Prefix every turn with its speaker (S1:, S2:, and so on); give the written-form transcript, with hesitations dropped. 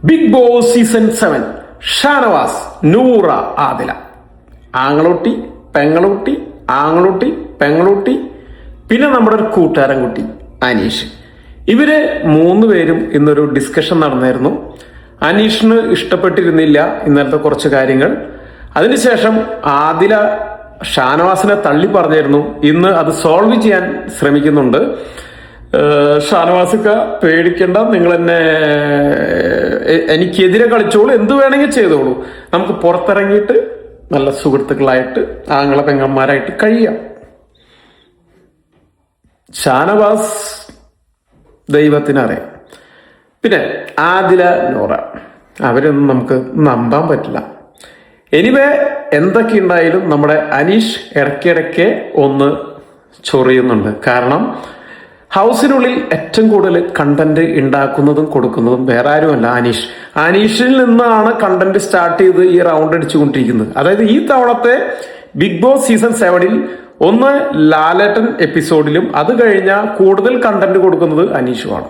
S1: Big Boss season 7 Shanavas, Noora, Adhila. ആങ്ങളൂട്ടി, പെങ്ങളൂട്ടി, ആങ്ങളൂട്ടി, പെങ്ങളൂട്ടി, പിന്നെ നമ്മുടെ ഒരു കൂട്ടുകാരൻ കുട്ടി അനീഷ്. ഇവര് മൂന്നുപേരും ഇന്നൊരു ഡിസ്കഷൻ നടന്നായിരുന്നു. അനീഷിന് ഇഷ്ടപ്പെട്ടിരുന്നില്ല ഇന്നലത്തെ കുറച്ച് കാര്യങ്ങൾ. അതിനുശേഷം ആദില ഷാനവാസിനെ തള്ളി പറഞ്ഞിരുന്നു. ഇന്ന് അത് സോൾവ് ചെയ്യാൻ ശ്രമിക്കുന്നുണ്ട്. ഷാനവാസിക്ക പേടിക്കണ്ട, നിങ്ങൾ എന്നെ എനിക്കെതിരെ കളിച്ചോളൂ, എന്ത് വേണമെങ്കിൽ ചെയ്തോളൂ, നമുക്ക് പുറത്തിറങ്ങിയിട്ട് നല്ല സുഹൃത്തുക്കളായിട്ട് ആങ്ങള പെങ്ങന്മാരായിട്ട് കഴിയാം. ഷാനവാസ് ദൈവത്തിനറിയാം. പിന്നെ ആദില, നൂറ, അവരൊന്നും നമുക്ക് നമ്പാൻ പറ്റില്ല. എനിവേ എന്തൊക്കെ ഉണ്ടായാലും നമ്മുടെ അനീഷ് ഇടയ്ക്കിടയ്ക്ക് ഒന്ന് ചൊറിയുന്നുണ്ട്. കാരണം ഹൗസിനുള്ളിൽ ഏറ്റവും കൂടുതൽ കണ്ടന്റ് ഉണ്ടാക്കുന്നതും കൊടുക്കുന്നതും വേറെ ആരുമല്ല അനീഷ്. അനീഷിൽ നിന്നാണ് കണ്ടന്റ് സ്റ്റാർട്ട് ചെയ്ത് ഈ റൗണ്ട് അടിച്ചുകൊണ്ടിരിക്കുന്നത്. അതായത് ഈ തവണത്തെ ബിഗ് ബോസ് സീസൺ 7 ഒന്ന് ലാലേട്ടൻ എപ്പിസോഡിലും അത് കഴിഞ്ഞാൽ കൂടുതൽ കണ്ടന്റ് കൊടുക്കുന്നത് അനീഷുമാണ്.